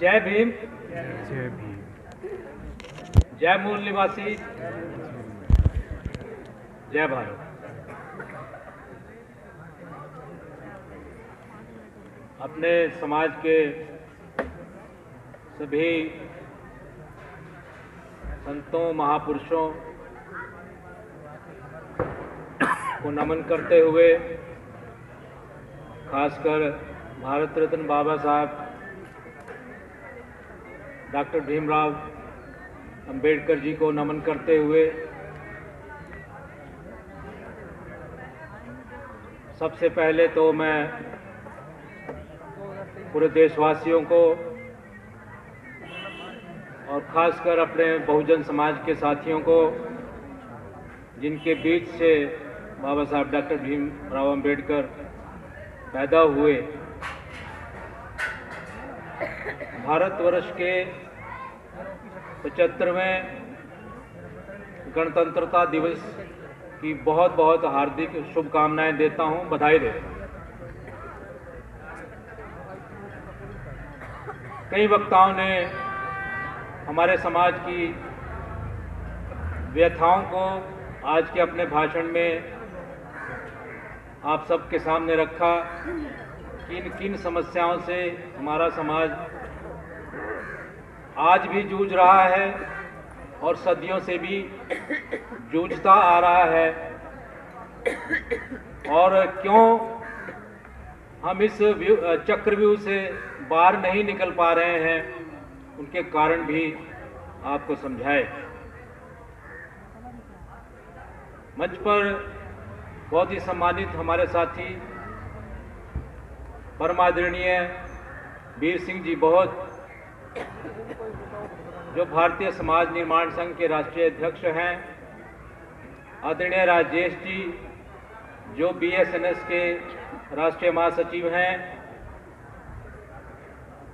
जय भीम। जय भीम। जय मूल निवासी। जय भारत। अपने समाज के सभी संतों महापुरुषों को नमन करते हुए, खासकर भारत रत्न बाबा साहब डॉक्टर भीमराव अंबेडकर जी को नमन करते हुए, सबसे पहले तो मैं पूरे देशवासियों को और खासकर अपने बहुजन समाज के साथियों को, जिनके बीच से बाबा साहब डॉक्टर भीमराव अंबेडकर पैदा हुए, भारतवर्ष के 75वें गणतंत्रता दिवस की बहुत बहुत हार्दिक शुभकामनाएं देता हूं, बधाई देता हूं। कई वक्ताओं ने हमारे समाज की व्यथाओं को आज के अपने भाषण में आप सबके सामने रखा। किन किन समस्याओं से हमारा समाज आज भी जूझ रहा है और सदियों से भी जूझता आ रहा है, और क्यों हम इस चक्रव्यूह से बाहर नहीं निकल पा रहे हैं, उनके कारण भी आपको समझाए। मंच पर बहुत ही सम्मानित हमारे साथी परमादरणीय वीर सिंह जी बहुत, जो भारतीय समाज निर्माण संघ के राष्ट्रीय अध्यक्ष हैं, आदरणीय राजेश जी जो BSNS के राष्ट्रीय महासचिव हैं,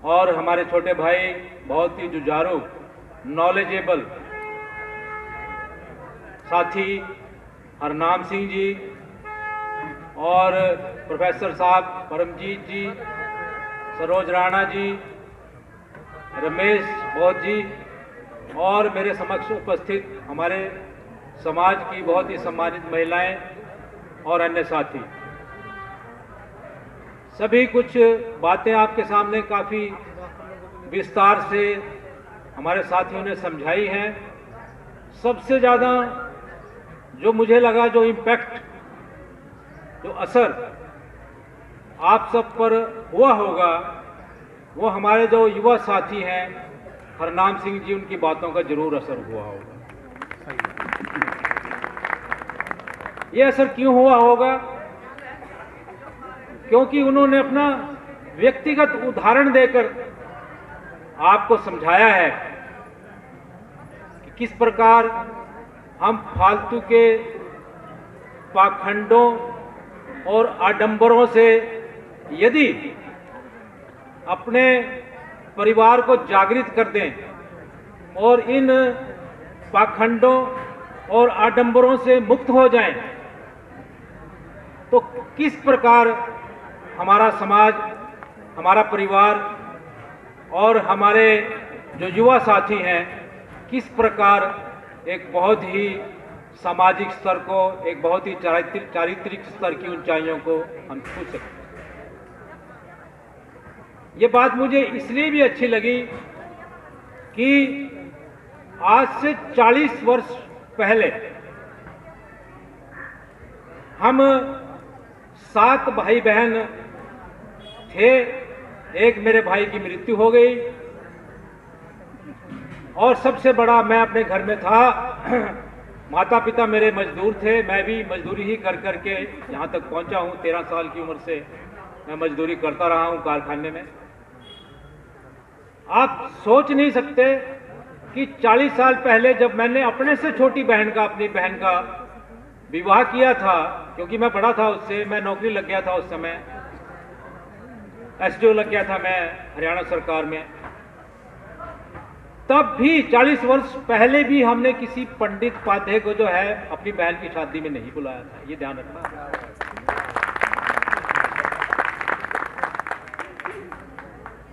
और हमारे छोटे भाई बहुत ही जुझारू नॉलेजेबल साथी हरनाम सिंह जी, और प्रोफेसर साहब परमजीत जी, सरोज राणा जी, रमेश बोध जी, और मेरे समक्ष उपस्थित हमारे समाज की बहुत ही सम्मानित महिलाएं और अन्य साथी। सभी कुछ बातें आपके सामने काफ़ी विस्तार से हमारे साथियों ने समझाई हैं। सबसे ज़्यादा जो मुझे लगा, जो इम्पैक्ट, जो असर आप सब पर हुआ होगा, वो हमारे जो युवा साथी हैं हरनाम सिंह जी, उनकी बातों का जरूर असर हुआ होगा। ये असर क्यों हुआ होगा? क्योंकि उन्होंने अपना व्यक्तिगत उदाहरण देकर आपको समझाया है कि किस प्रकार हम फालतू के पाखंडों और आडंबरों से यदि अपने परिवार को जागृत कर दें और इन पाखंडों और आडंबरों से मुक्त हो जाएं, तो किस प्रकार हमारा समाज, हमारा परिवार और हमारे जो युवा साथी हैं, किस प्रकार एक बहुत ही सामाजिक स्तर को, एक बहुत ही चारित्रिक स्तर की ऊंचाइयों को हम छू सकते हैं। ये बात मुझे इसलिए भी अच्छी लगी कि आज से 40 वर्ष पहले हम 7 भाई बहन थे। एक मेरे भाई की मृत्यु हो गई, और सबसे बड़ा मैं अपने घर में था। माता पिता मेरे मजदूर थे, मैं भी मजदूरी ही कर करके यहाँ तक पहुँचा हूँ। 13 साल की उम्र से मैं मजदूरी करता रहा हूँ कारखाने में। आप सोच नहीं सकते कि 40 साल पहले जब मैंने अपने से छोटी बहन का, अपनी बहन का विवाह किया था, क्योंकि मैं बड़ा था उससे, मैं नौकरी लग गया था उस समय, SDO लग गया था मैं हरियाणा सरकार में, तब भी 40 वर्ष पहले भी हमने किसी पंडित पाध्याय को जो है अपनी बहन की शादी में नहीं बुलाया था। ये ध्यान रखना।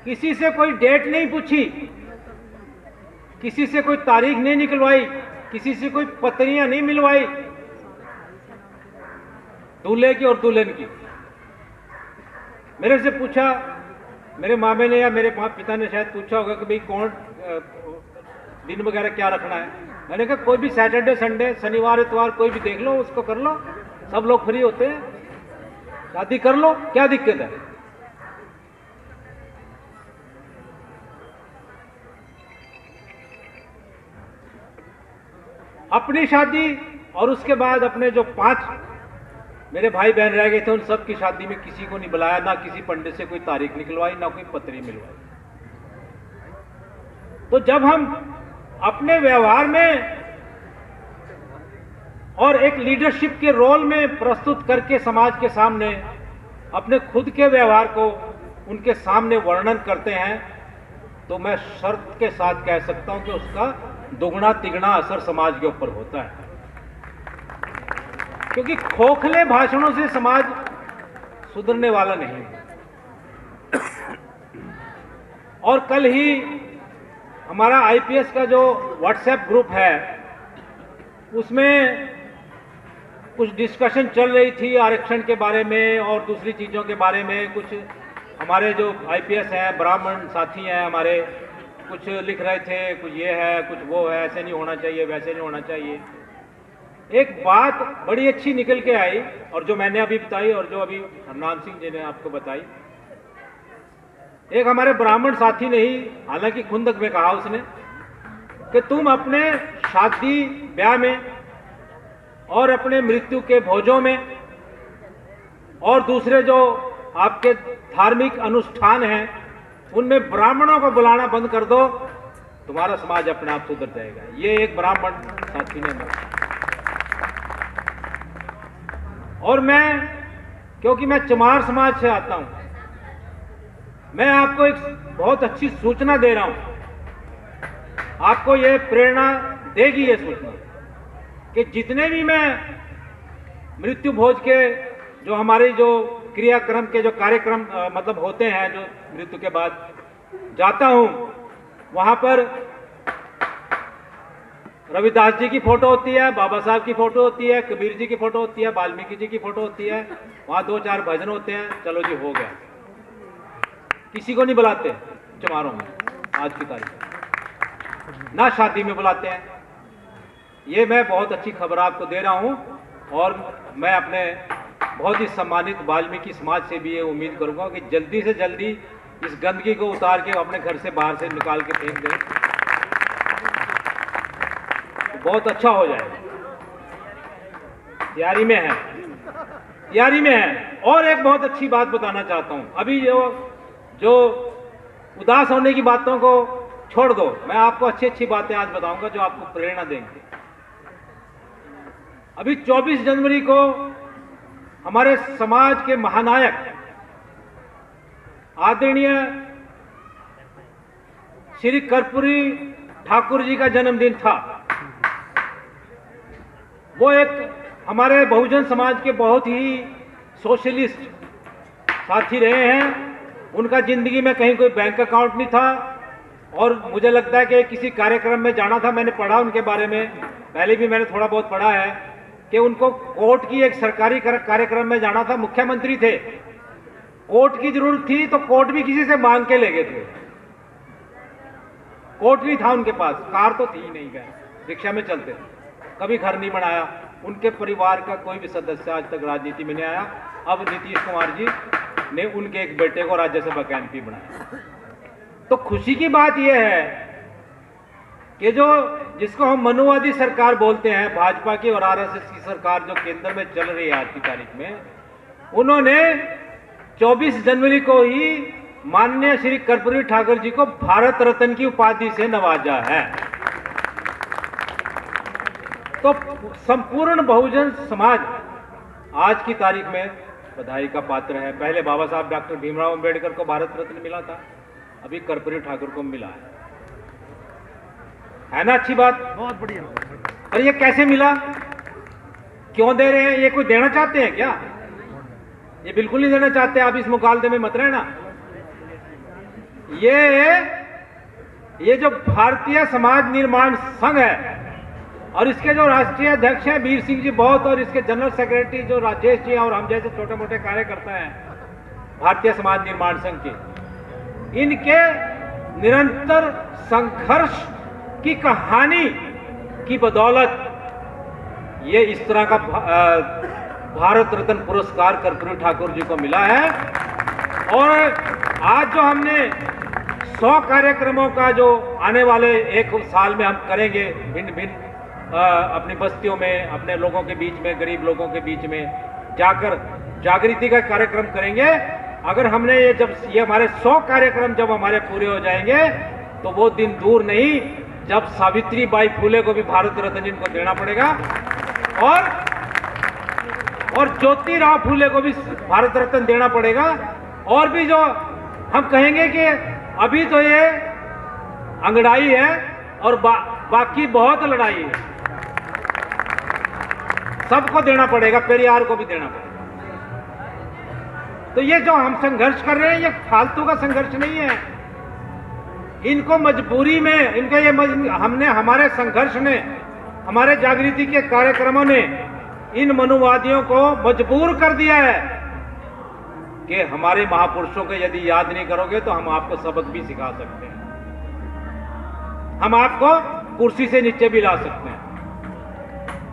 किसी से कोई डेट नहीं पूछी, किसी से कोई तारीख नहीं निकलवाई, किसी से कोई पत्रियां नहीं मिलवाई दूल्हे की और दुल्हन की। मेरे से पूछा, मेरे मामे ने या मेरे पिता ने शायद पूछा होगा कि भाई कौन दिन वगैरह क्या रखना है। मैंने कहा कोई भी सैटरडे संडे शनिवार इतवार कोई भी देख लो, उसको कर लो, सब लोग फ्री होते हैं, शादी कर लो, क्या दिक्कत है। अपनी शादी और उसके बाद अपने जो 5 मेरे भाई बहन रह गए थे, उन सब की शादी में किसी को नहीं बुलाया, ना किसी पंडित से कोई तारीख निकलवाई, ना कोई पत्री मिलवाई। तो जब हम अपने व्यवहार में और एक लीडरशिप के रोल में प्रस्तुत करके समाज के सामने अपने खुद के व्यवहार को उनके सामने वर्णन करते हैं, तो मैं शर्त के साथ कह सकता हूं कि उसका दुगना तिगना असर समाज के ऊपर होता है। क्योंकि खोखले भाषणों से समाज सुधरने वाला नहीं है। और कल ही हमारा आईपीएस का जो व्हाट्सएप ग्रुप है, उसमें कुछ डिस्कशन चल रही थी आरक्षण के बारे में और दूसरी चीज़ों के बारे में। कुछ हमारे जो आईपीएस हैं, ब्राह्मण साथी हैं हमारे, कुछ लिख रहे थे, कुछ ये है, कुछ वो है, ऐसे नहीं होना चाहिए, वैसे नहीं होना चाहिए। एक बात बड़ी अच्छी निकल के आई, और जो मैंने अभी बताई और जो अभी हरनाम सिंह जी ने आपको बताई। एक हमारे ब्राह्मण साथी ने ही, हालांकि खुंदक में कहा उसने, कि तुम अपने शादी ब्याह में और अपने मृत्यु के भोजों में और दूसरे जो आपके धार्मिक अनुष्ठान हैं, उनमें ब्राह्मणों को बुलाना बंद कर दो, तुम्हारा समाज अपने आप सुधर जाएगा। ये एक ब्राह्मण साथी ने बोला। और मैं, क्योंकि मैं चमार समाज से आता हूं, मैं आपको एक बहुत अच्छी सूचना दे रहा हूं। आपको ये प्रेरणा देगी ये सूचना कि जितने भी मैं मृत्यु भोज के जो हमारे जो क्रियाक्रम के जो कार्यक्रम मतलब होते हैं, जो मृत्यु के बाद जाता हूं, वहां पर रविदास जी की फोटो होती है, बाबा साहब की फोटो होती है, कबीर जी की फोटो होती है, वाल्मीकि जी की फोटो होती है, वहां 2-4 भजन होते हैं, चलो जी हो गया। किसी को नहीं बुलाते चमारों में आज की तारीख में, ना शादी में बुलाते हैं। ये मैं बहुत अच्छी खबर आपको दे रहा हूं, और मैं अपने बहुत ही सम्मानित वाल्मीकि समाज से भी ये उम्मीद करूंगा कि जल्दी से जल्दी इस गंदगी को उतार के अपने घर से बाहर से निकाल के फेंक दें, तो बहुत अच्छा हो जाएगा। तैयारी में है, तैयारी में है। और एक बहुत अच्छी बात बताना चाहता हूं। अभी जो उदास होने की बातों को छोड़ दो, मैं आपको अच्छी अच्छी बातें आज बताऊंगा जो आपको प्रेरणा देंगे। अभी 24 जनवरी को हमारे समाज के महानायक आदरणीय श्री कर्पूरी ठाकुर जी का जन्मदिन था। वो एक हमारे बहुजन समाज के बहुत ही सोशलिस्ट साथी रहे हैं। उनका जिंदगी में कहीं कोई बैंक अकाउंट नहीं था, और मुझे लगता है कि किसी कार्यक्रम में जाना था, मैंने पढ़ा उनके बारे में, पहले भी मैंने थोड़ा बहुत पढ़ा है कि उनको कोर्ट की एक सरकारी कार्यक्रम में जाना था, मुख्यमंत्री थे, कोर्ट की जरूरत थी तो कोर्ट भी किसी से मांग के ले गए थे। कोर्ट नहीं था उनके पास, कार तो थी नहीं, गए रिक्शा में चलते थे, कभी घर नहीं बनाया। उनके परिवार का कोई भी सदस्य आज तक राजनीति में नहीं आया। अब नीतीश कुमार जी ने उनके एक बेटे को राज्यसभा का एमपी बनाया। तो खुशी की बात यह है कि जिसको हम मनुवादी सरकार बोलते हैं, भाजपा की और आरएसएस की सरकार जो केंद्र में चल रही है आज की तारीख में, उन्होंने 24 जनवरी को ही माननीय श्री कर्पूरी ठाकुर जी को भारत रत्न की उपाधि से नवाजा है। तो संपूर्ण बहुजन समाज आज की तारीख में बधाई का पात्र है। पहले बाबा साहब डॉक्टर भीमराव अंबेडकर को भारत रत्न मिला था, अभी कर्पूरी ठाकुर को मिला है ना। अच्छी बात, बहुत बढ़िया। और ये कैसे मिला, क्यों दे रहे हैं? ये कोई देना चाहते हैं क्या? ये बिल्कुल नहीं देना चाहते। आप इस मुकालदे में मत रहना। ये जो भारतीय समाज निर्माण संघ है और इसके जो राष्ट्रीय अध्यक्ष हैं वीर सिंह जी बहुत, और इसके जनरल सेक्रेटरी जो राजेश जी हैं, और हम जैसे छोटे मोटे कार्यकर्ता हैं भारतीय समाज निर्माण संघ के, इनके निरंतर संघर्ष की कहानी की बदौलत ये इस तरह का भारत रत्न पुरस्कार कर्पूरी ठाकुर जी को मिला है। और आज जो हमने 100 कार्यक्रमों का जो आने वाले 1 साल में हम करेंगे, भिन्न भिन्न अपनी बस्तियों में, अपने लोगों के बीच में, गरीब लोगों के बीच में जाकर जागृति का कार्यक्रम करेंगे। अगर हमने ये हमारे 100 कार्यक्रम जब हमारे पूरे हो जाएंगे तो वो दिन दूर नहीं जब सावित्री बाई फुले को भी भारत रत्न इनको देना पड़ेगा और ज्योतिराव फुले को भी भारत रत्न देना पड़ेगा। और भी जो हम कहेंगे कि अभी तो ये अंगड़ाई है और बाकी बहुत लड़ाई है, सबको देना पड़ेगा, पेरियार को भी देना पड़ेगा। तो ये जो हम संघर्ष कर रहे हैं ये फालतू का संघर्ष नहीं है, इनको मजबूरी में, इनके ये हमने, हमारे संघर्ष ने, हमारे जागृति के कार्यक्रमों ने इन मनुवादियों को मजबूर कर दिया है कि हमारे महापुरुषों को यदि याद नहीं करोगे तो हम आपको सबक भी सिखा सकते हैं, हम आपको कुर्सी से नीचे भी ला सकते हैं।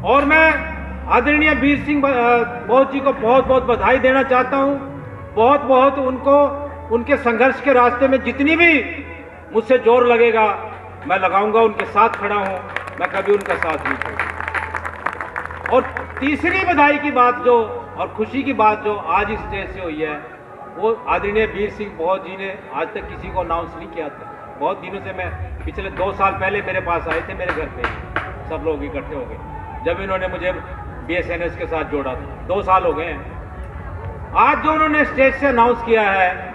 और मैं आदरणीय वीर सिंह बहुत जी को बहुत बहुत बधाई देना चाहता हूं। बहुत बहुत उनको, उनके संघर्ष के रास्ते में जितनी भी मुझसे जोर लगेगा मैं लगाऊंगा, उनके साथ खड़ा हूं, मैं कभी उनका साथ नहीं छोड़ूंगा। और तीसरी बधाई की बात जो, और खुशी की बात जो आज इस स्टेज से हुई है, वो आदरणीय वीर सिंह बहुत जी ने आज तक किसी को अनाउंस नहीं किया था। बहुत दिनों से, मैं पिछले 2 साल पहले मेरे पास आए थे, मेरे घर पे सब लोग इकट्ठे हो गए जब इन्होंने मुझे BSNS के साथ जोड़ा था। 2 साल हो गए हैं। आज जो उन्होंने स्टेज से अनाउंस किया है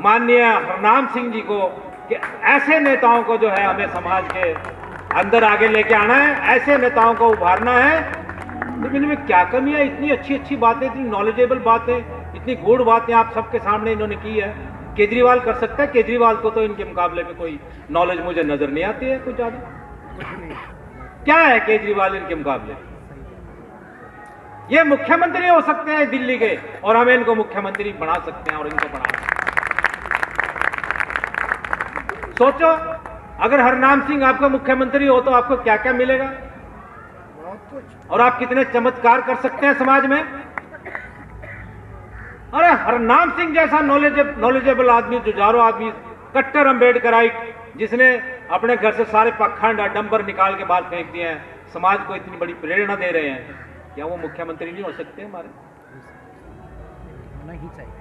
माननीय हरनाम सिंह जी को कि ऐसे नेताओं को जो है हमें समाज के अंदर आगे लेके आना है, ऐसे नेताओं को उभारना है, तो इनमें क्या कमी है? इतनी अच्छी अच्छी बातें, इतनी नॉलेजेबल बातें, इतनी गूढ़ बातें आप सबके सामने इन्होंने की है। केजरीवाल कर सकता है, केजरीवाल को तो इनके मुकाबले में कोई नॉलेज मुझे नजर नहीं आती है कुछ ज्यादा। क्या है केजरीवाल इनके मुकाबले? ये मुख्यमंत्री हो सकते हैं दिल्ली के, और हमें इनको मुख्यमंत्री बना सकते हैं और इनको बना सकते हैं। सोचो, अगर हरनाम सिंह आपका मुख्यमंत्री हो तो आपको क्या क्या मिलेगा और आप कितने चमत्कार कर सकते हैं समाज में। अरे हरनाम सिंह जैसा नॉलेजेबल आदमी, जुझारू आदमी, कट्टर अम्बेडकराइट, जिसने अपने घर से सारे पाखंड डंबर निकाल के बाहर फेंक दिए हैं, समाज को इतनी बड़ी प्रेरणा दे रहे हैं, क्या वो मुख्यमंत्री नहीं हो सकते हमारे? नहीं चाहिए।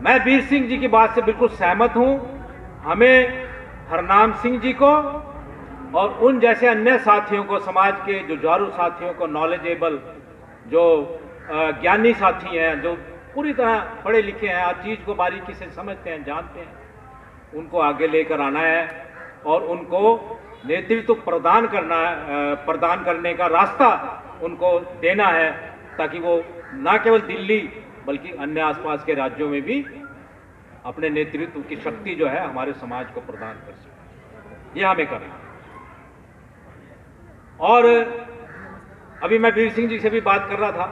मैं वीर सिंह जी की बात से बिल्कुल सहमत हूं। हमें हरनाम सिंह जी को और उन जैसे अन्य साथियों को, समाज के जुझारू साथियों को, नॉलेजेबल जो ज्ञानी साथी हैं, जो पूरी तरह पढ़े लिखे हैं, हर चीज को बारीकी से समझते हैं, जानते हैं, उनको आगे लेकर आना है और उनको नेतृत्व प्रदान करने का रास्ता उनको देना है, ताकि वो ना केवल दिल्ली बल्कि अन्य आसपास के राज्यों में भी अपने नेतृत्व की शक्ति जो है हमारे समाज को प्रदान कर सके। ये हमें करना है। और अभी मैं वीर सिंह जी से भी बात कर रहा था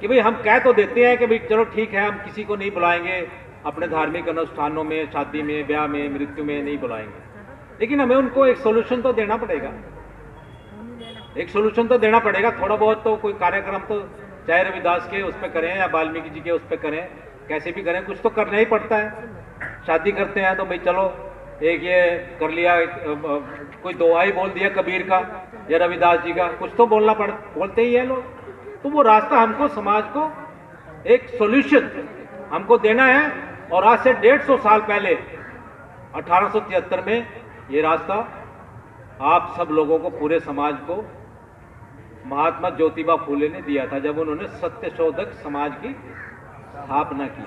कि भाई हम कह तो देते हैं कि भाई चलो ठीक है, हम किसी को नहीं बुलाएंगे, अपने धार्मिक अनुष्ठानों में, शादी में, ब्याह में, मृत्यु में नहीं बुलाएंगे, लेकिन हमें उनको एक सोल्यूशन तो देना पड़ेगा, एक सोल्यूशन तो देना पड़ेगा। थोड़ा बहुत तो कोई कार्यक्रम तो चाहे रविदास के उस पर करें या वाल्मीकि जी के उस पर करें, कैसे भी करें, कुछ तो करना ही पड़ता है। शादी करते हैं तो भाई चलो एक ये कर लिया, कोई दोहा ही बोल दिया कबीर का या रविदास जी का, कुछ तो बोलते ही है लोग। तो वो रास्ता हमको, समाज को एक सॉल्यूशन हमको देना है। और आज से 150 साल पहले 1873 में ये रास्ता आप सब लोगों को, पूरे समाज को महात्मा ज्योतिबा फूले ने दिया था, जब उन्होंने सत्यशोधक समाज की स्थापना की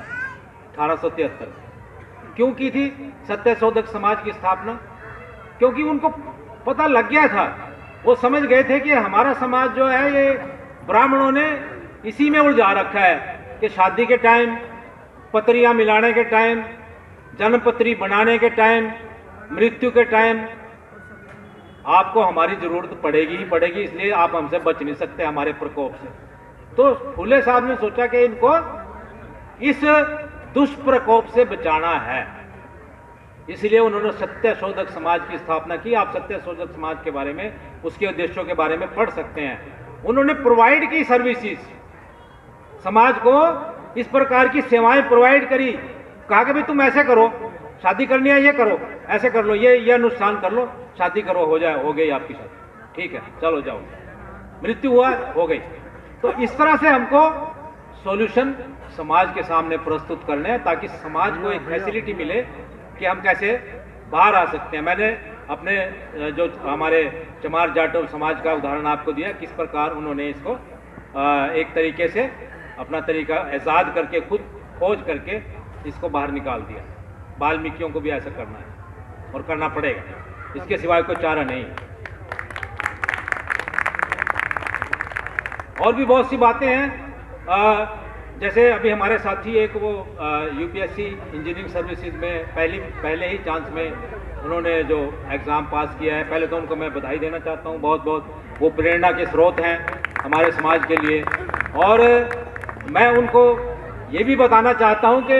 1873। क्यों की थी सत्यशोधक समाज की स्थापना? क्योंकि उनको पता लग गया था, वो समझ गए थे कि हमारा समाज जो है ये ब्राह्मणों ने इसी में उलझा रखा है कि शादी के टाइम, पतरियां मिलाने के टाइम, जन्मपत्री बनाने के टाइम, मृत्यु के टाइम आपको हमारी जरूरत पड़ेगी ही पड़ेगी, इसलिए आप हमसे बच नहीं सकते हमारे प्रकोप से। तो फुले साहब ने सोचा कि इनको इस दुष्प्रकोप से बचाना है, इसलिए उन्होंने सत्य शोधक समाज की स्थापना की। आप सत्य शोधक समाज के बारे में, उसके उद्देश्यों के बारे में पढ़ सकते हैं। उन्होंने प्रोवाइड की सर्विसेज, समाज को इस प्रकार की सेवाएं प्रोवाइड करी। कहा कि भाई तुम ऐसे करो, शादी करनी है ये करो, ऐसे कर लो, ये अनुष्ठान कर लो, शादी करो, हो जाए, हो गई आपकी शादी, ठीक है, चलो जाओ, मृत्यु हुआ, हो गई। तो इस तरह से हमको सॉल्यूशन समाज के सामने प्रस्तुत करने हैं, ताकि समाज को एक फैसिलिटी मिले कि हम कैसे बाहर आ सकते हैं। मैंने अपने जो हमारे चमार जाटव समाज का उदाहरण आपको दिया, किस प्रकार उन्होंने इसको एक तरीके से अपना तरीका ईजाद करके, खुद खोज करके इसको बाहर निकाल दिया। वाल्मीकियों को भी ऐसा करना है और करना पड़ेगा, इसके सिवाय कोई चारा नहीं। और भी बहुत सी बातें हैं, जैसे अभी हमारे साथी एक वो यूपीएससी इंजीनियरिंग सर्विसेज में पहले ही चांस में उन्होंने जो एग्ज़ाम पास किया है, पहले तो उनको मैं बधाई देना चाहता हूँ बहुत बहुत। वो प्रेरणा के स्रोत हैं हमारे समाज के लिए। और मैं उनको ये भी बताना चाहता हूँ कि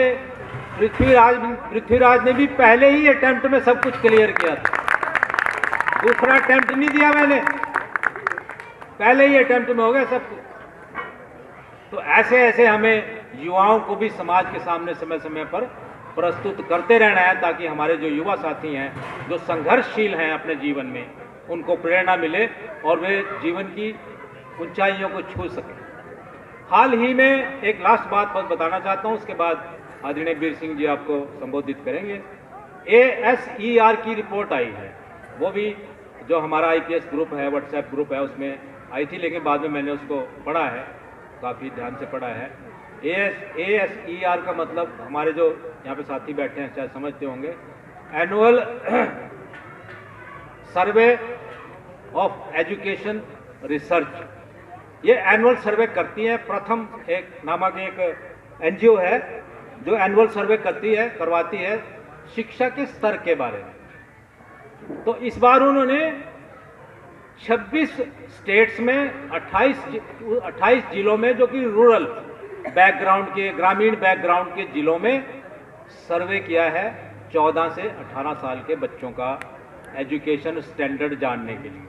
पृथ्वीराज ने भी पहले ही अटेम्प्ट में सब कुछ क्लियर किया था, दूसरा अटेम्प्ट नहीं दिया मैंने, पहले ही अटेम्प्ट में हो गया सब कुछ। तो ऐसे ऐसे हमें युवाओं को भी समाज के सामने समय समय पर प्रस्तुत करते रहना है, ताकि हमारे जो युवा साथी हैं, जो संघर्षशील हैं अपने जीवन में, उनको प्रेरणा मिले और वे जीवन की ऊंचाइयों को छू सकें। हाल ही में एक लास्ट बात बस बताना चाहता हूं, उसके बाद आदरणीय वीर सिंह जी आपको संबोधित करेंगे। ASER की रिपोर्ट आई है, वो भी जो हमारा IPS ग्रुप है, व्हाट्सएप ग्रुप है, उसमें आई थी, लेकिन बाद में मैंने उसको पढ़ा है, काफ़ी ध्यान से पढ़ा है। ASER का मतलब हमारे जो यहाँ पे साथी बैठे हैं शायद समझते होंगे, annual survey of education research. ये एनुअल सर्वे करती है, प्रथम एक नामक एक NGO है जो एनुअल सर्वे करवाती है शिक्षा के स्तर के बारे में। तो इस बार उन्होंने 26 स्टेट्स में 28 जिलों में, जो कि रूरल बैकग्राउंड के, ग्रामीण बैकग्राउंड के जिलों में सर्वे किया है 14 से 18 साल के बच्चों का एजुकेशन स्टैंडर्ड जानने के लिए।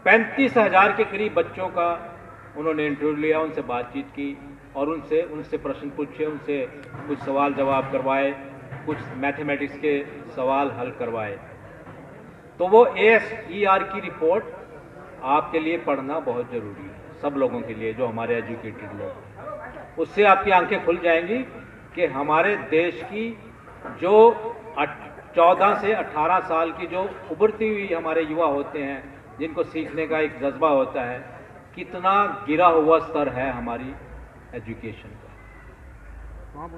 35,000 के करीब बच्चों का उन्होंने इंटरव्यू लिया, उनसे बातचीत की और उनसे प्रश्न पूछे, उनसे कुछ सवाल जवाब करवाए, कुछ मैथमेटिक्स के सवाल हल करवाए। तो वो ASER की रिपोर्ट आपके लिए पढ़ना बहुत ज़रूरी है, सब लोगों के लिए जो हमारे एजुकेटेड लोग हैं। उससे आपकी आंखें खुल जाएंगी कि हमारे देश की जो 14 से 18 साल की जो उभरती हुई हमारे युवा होते हैं, जिनको सीखने का एक जज्बा होता है, कितना गिरा हुआ स्तर है हमारी एजुकेशन का।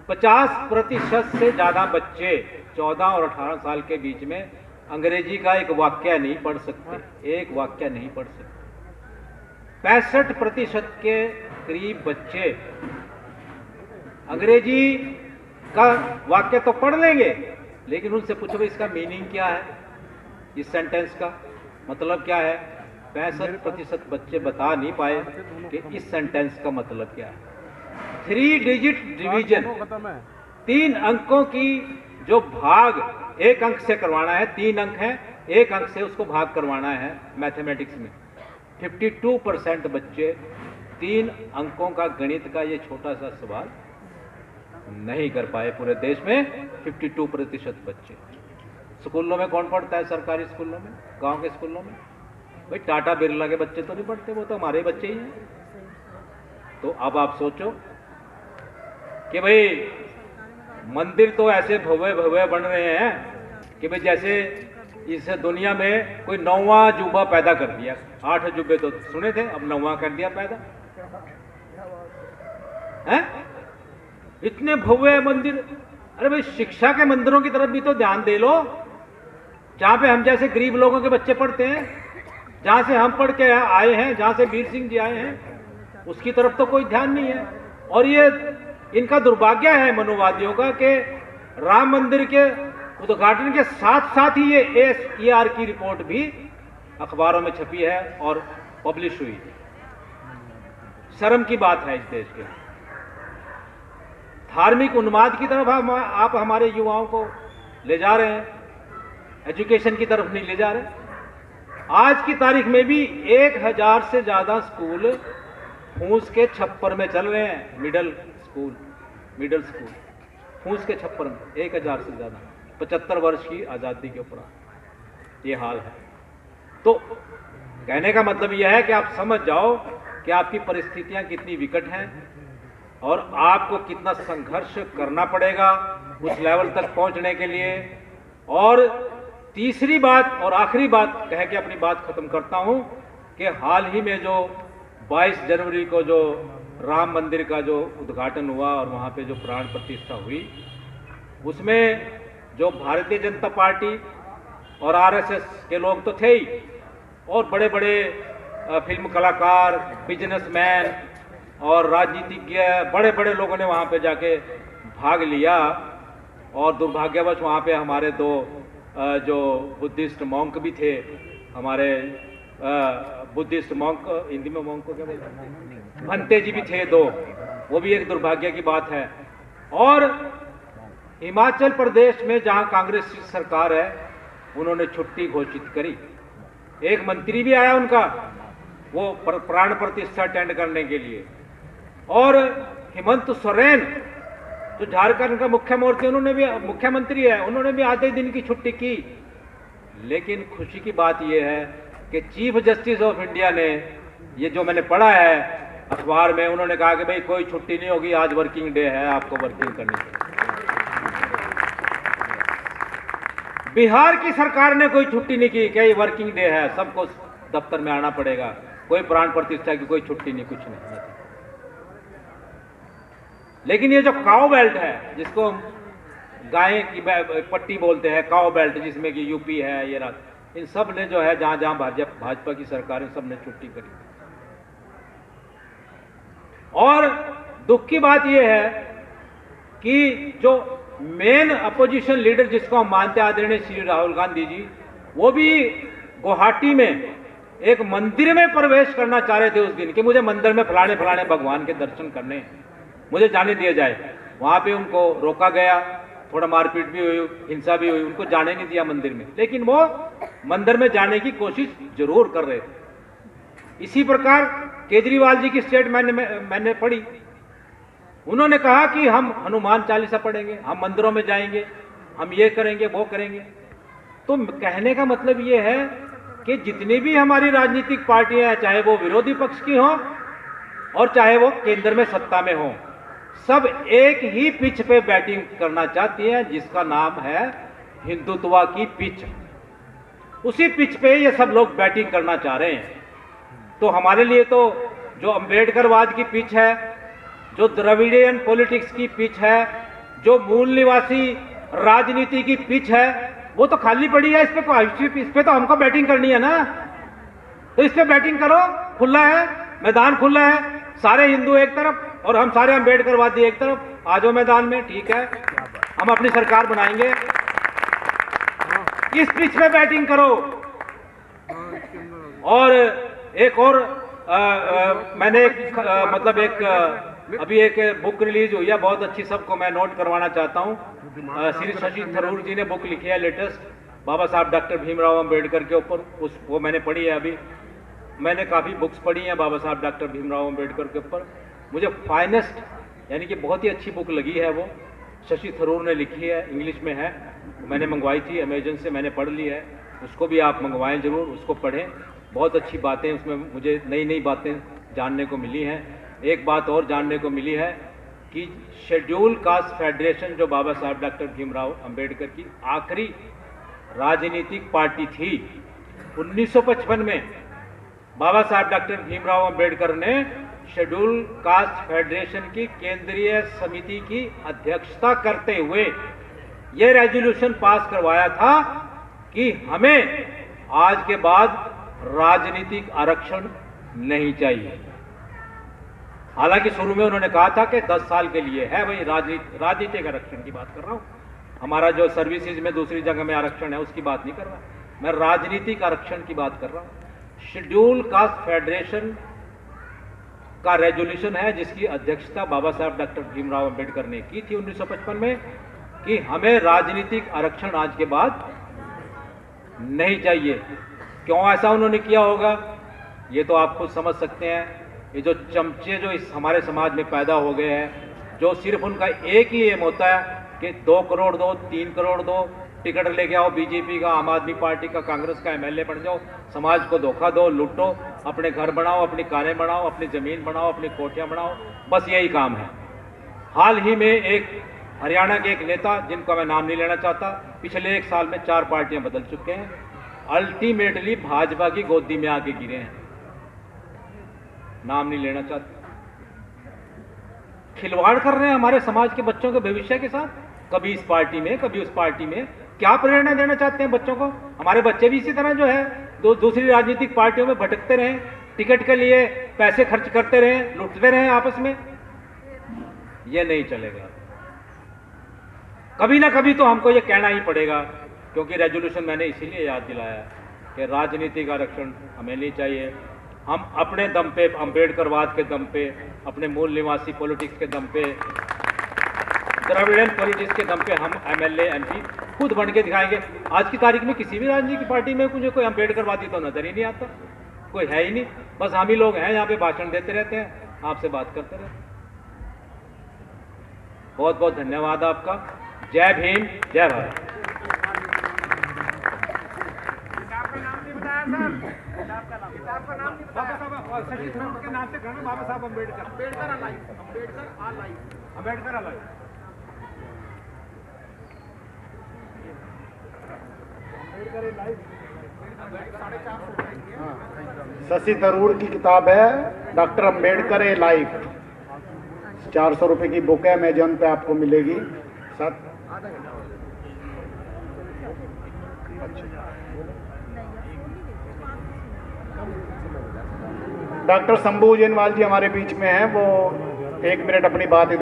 50% से ज़्यादा बच्चे 14 और 18 साल के बीच में अंग्रेजी का एक वाक्य नहीं पढ़ सकते, एक वाक्य नहीं पढ़ सकते। 65% के करीब बच्चे अंग्रेजी का वाक्य तो पढ़ लेंगे, लेकिन उनसे पूछो इसका मीनिंग क्या है, इस सेंटेंस का मतलब क्या है। 65% बच्चे बता नहीं पाए कि इस सेंटेंस का मतलब क्या है। 3 डिजिट डिवीजन, 3 अंकों की जो भाग 1 अंक से करवाना है, 3 अंक है, 1 अंक से उसको भाग करवाना है मैथमेटिक्स में। 52% बच्चे 3 अंकों का गणित का ये छोटा सा सवाल नहीं कर पाए पूरे देश में। 52% बच्चे। स्कूलों में कौन पढ़ता है? सरकारी स्कूलों में, गांव के स्कूलों में भाई टाटा बिरला के बच्चे तो नहीं पढ़ते, वो तो हमारे बच्चे ही हैं। तो अब आप सोचो कि भाई मंदिर तो ऐसे भव्य भव्य बन रहे हैं कि भाई जैसे इस दुनिया में कोई 9वां अजूबा पैदा कर दिया। 8 अजूबे तो सुने थे, अब 9वां कर दिया पैदा है। इतने भव्य मंदिर। अरे भाई शिक्षा के मंदिरों की तरफ भी तो ध्यान दे लो, जहां पे हम जैसे गरीब लोगों के बच्चे पढ़ते हैं, जहां से हम पढ़ के आए हैं, जहां से वीर सिंह जी आए हैं, उसकी तरफ तो कोई ध्यान नहीं है। और ये इनका दुर्भाग्य है मनुवादियों का कि राम मंदिर के उद्घाटन के साथ साथ ही ये SER की रिपोर्ट भी अखबारों में छपी है और पब्लिश हुई है। शर्म की बात है इस देश के। धार्मिक उन्माद की तरफ आप हमारे युवाओं को ले जा रहे हैं, एजुकेशन की तरफ नहीं ले जा रहे। आज की तारीख में भी 1000 से ज्यादा स्कूल फूस के छप्पर में चल रहे हैं। मिडिल स्कूल फूस के छप्पर में 1000 से ज्यादा, 75 वर्ष की आज़ादी के उपरांत ये हाल है। तो कहने का मतलब यह है कि आप समझ जाओ कि आपकी परिस्थितियां कितनी विकट हैं और आपको कितना संघर्ष करना पड़ेगा उस लेवल तक पहुंचने के लिए। और तीसरी बात और आखिरी बात कह के अपनी बात खत्म करता हूं कि हाल ही में जो 22 जनवरी को जो राम मंदिर का जो उद्घाटन हुआ और वहां पे जो प्राण प्रतिष्ठा हुई, उसमें जो भारतीय जनता पार्टी और RSS के लोग तो थे ही, और बड़े बड़े फिल्म कलाकार, बिजनेसमैन और राजनीतिज्ञ, बड़े बड़े लोगों ने वहाँ पे जाके भाग लिया। और दुर्भाग्यवश वहाँ पे हमारे दो जो बुद्धिस्ट मॉन्क भी थे, हमारे बुद्धिस्ट मॉन्क, हिंदी में मॉन्क को क्या बोलते हैं, भंते जी भी थे दो, वो भी एक दुर्भाग्य की बात है। और हिमाचल प्रदेश में जहाँ कांग्रेस की सरकार है, उन्होंने छुट्टी घोषित करी। एक मंत्री भी आया उनका वो प्राण प्रतिष्ठा अटेंड करने के लिए। और हेमंत सोरेन जो झारखंड का मुख्यमंत्री है, उन्होंने भी आधे दिन की छुट्टी की। लेकिन खुशी की बात यह है कि चीफ जस्टिस ऑफ इंडिया ने, ये जो मैंने पढ़ा है अखबार में, उन्होंने कहा कि भाई कोई छुट्टी नहीं होगी, आज वर्किंग डे है, आपको वर्किंग करनी चाहिए। बिहार की सरकार ने कोई छुट्टी नहीं की कि वर्किंग डे है, सबको दफ्तर में आना पड़ेगा, कोई प्राण प्रतिष्ठा की कोई छुट्टी नहीं, कुछ नहीं। लेकिन ये जो काओ बेल्ट है, जिसको गाय की पट्टी बोलते हैं, काओ बेल्ट, जिसमें कि यूपी है, ये इन सब ने जो है जहां जहां भाजपा की सरकार है, सब ने छुट्टी करी। और दुख की बात यह है कि जो मेन अपोजिशन लीडर जिसको हम मानते आदरणीय श्री राहुल गांधी जी, वो भी गुवाहाटी में एक मंदिर में प्रवेश करना चाह रहे थे उस दिन कि मुझे मंदिर में फलाने फलाने भगवान के दर्शन करने, मुझे जाने दिया जाए। वहां पे उनको रोका गया, थोड़ा मारपीट भी हुई, हिंसा भी हुई, उनको जाने नहीं दिया मंदिर में। लेकिन वो मंदिर में जाने की कोशिश जरूर कर रहे थे। इसी प्रकार केजरीवाल जी की स्टेटमेंट मैंने पढ़ी, उन्होंने कहा कि हम हनुमान चालीसा पढ़ेंगे, हम मंदिरों में जाएंगे, हम ये करेंगे, वो करेंगे। तो कहने का मतलब ये है कि जितनी भी हमारी राजनीतिक पार्टियां हैं, चाहे वो विरोधी पक्ष की हों और चाहे वो केंद्र में सत्ता में हों, सब एक ही पिच पे बैटिंग करना चाहती हैं, जिसका नाम है हिंदुत्व की पिच। उसी पिच पे ये सब लोग बैटिंग करना चाह रहे हैं। तो हमारे लिए तो जो अंबेडकरवाद की पिच है, जो द्रविडियन पॉलिटिक्स की पिच है, जो मूल निवासी राजनीति की पिच है, वो तो खाली पड़ी है। इस पे तो हमको बैटिंग करनी है ना, तो इस पे बैटिंग करो, खुला है मैदान, खुला है, सारे हिंदू एक तरफ और हम सारे अंबेडकरवादी एक तरफ, आ जाओ मैदान में, ठीक है, हम अपनी सरकार बनाएंगे। इस पिच पे बैटिंग करो। और एक और मैंने अभी एक बुक रिलीज हुई है, बहुत अच्छी, सबको मैं नोट करवाना चाहता हूँ। श्री शशि थरूर जी ने बुक लिखी है लेटेस्ट, बाबा साहब डॉक्टर भीमराव अंबेडकर के ऊपर। वो मैंने पढ़ी है। अभी मैंने काफ़ी बुक्स पढ़ी हैं बाबा साहब डॉक्टर भीमराव अंबेडकर के ऊपर। मुझे फाइनेस्ट यानी कि बहुत ही अच्छी बुक लगी है, वो शशि थरूर ने लिखी है, इंग्लिश में है, मैंने मंगवाई थी अमेजन से, मैंने पढ़ ली है। उसको भी आप मंगवाएं जरूर, उसको पढ़ें, बहुत अच्छी बातें उसमें मुझे नई नई बातें जानने को मिली हैं। एक बात और जानने को मिली है कि शेड्यूल कास्ट फेडरेशन, जो बाबा साहब डॉक्टर भीमराव अंबेडकर की आखिरी राजनीतिक पार्टी थी, 1955 में बाबा साहब डॉक्टर भीमराव अंबेडकर ने शेड्यूल कास्ट फेडरेशन की केंद्रीय समिति की अध्यक्षता करते हुए यह रेजोल्यूशन पास करवाया था कि हमें आज के बाद राजनीतिक आरक्षण नहीं चाहिए। हालांकि शुरू में उन्होंने कहा था कि 10 साल के लिए है, वही राजनीतिक आरक्षण की बात कर रहा हूं। हमारा जो सर्विसेज में दूसरी जगह में आरक्षण है उसकी बात नहीं कर रहा, मैं राजनीतिक आरक्षण की बात कर रहा हूं। शेड्यूल कास्ट फेडरेशन का रेजोल्यूशन है जिसकी अध्यक्षता बाबा साहब डॉक्टर भीमराव अंबेडकर ने की थी 1955 में, कि हमें राजनीतिक आरक्षण आज के बाद नहीं चाहिए। क्यों ऐसा उन्होंने किया होगा ये तो आप खुद समझ सकते हैं। ये जो चमचे जो इस हमारे समाज में पैदा हो गए हैं, जो सिर्फ उनका एक ही एम होता है कि 2 करोड़ दो, 3 करोड़ दो, टिकट लेके आओ बीजेपी का, आम आदमी पार्टी का, कांग्रेस का एमएलए बन जाओ, समाज को धोखा दो, लूटो, अपने घर बनाओ, अपनी कारें बनाओ, अपनी जमीन बनाओ, अपनी कोठियां बनाओ, बस यही काम है। हाल ही में एक हरियाणा के एक नेता, जिनका मैं नाम नहीं लेना चाहता, पिछले 1 साल में 4 पार्टियां बदल चुके हैं, अल्टीमेटली भाजपा की गोदी में आके गिरे हैं। नाम नहीं लेना चाहता। खिलवाड़ कर रहे हैं हमारे समाज के बच्चों के भविष्य के साथ, कभी इस पार्टी में कभी उस पार्टी में। क्या प्रेरणा देना चाहते हैं बच्चों को? हमारे बच्चे भी इसी तरह जो है दूसरी राजनीतिक पार्टियों में भटकते रहें, टिकट के लिए पैसे खर्च करते रहें, लूटते रहें आपस में, यह नहीं चलेगा। कभी ना कभी तो हमको यह कहना ही पड़ेगा, क्योंकि रेजोल्यूशन मैंने इसीलिए याद दिलाया कि राजनीतिक आरक्षण हमें नहीं चाहिए। हम अपने दम पे, अम्बेडकरवाद के दम पे, अपने मूल निवासी पॉलिटिक्स के दम पे, द्रविड़न पॉलिटिक्स के दम पे हम एमएलए एमपी खुद बन के दिखाएंगे। आज की तारीख में किसी भी राजनीतिक पार्टी में मुझे कोई अम्बेडकरवादी तो नजर ही नहीं आता, कोई है ही नहीं। बस हम ही लोग हैं यहाँ पे भाषण देते रहते हैं, आपसे बात करते रहते हैं। बहुत बहुत धन्यवाद आपका। जय भीम, जय भारत। आपका नाम नहीं बताया सर। शशि थरूर के नाम से खड़ा बाबा Saheb Ambedkar. Ambedkar alive, Ambedkar alive, Ambedkar alive, Ambedkar alive. Shashi Tharoor की किताब है डॉक्टर अम्बेडकर ए लाइफ, 400 रुपये की बुक है, अमेजोन पे आपको मिलेगी। साथ डॉक्टर शंभू उजैनवाल जी हमारे बीच में हैं, वो 1 मिनट अपनी बात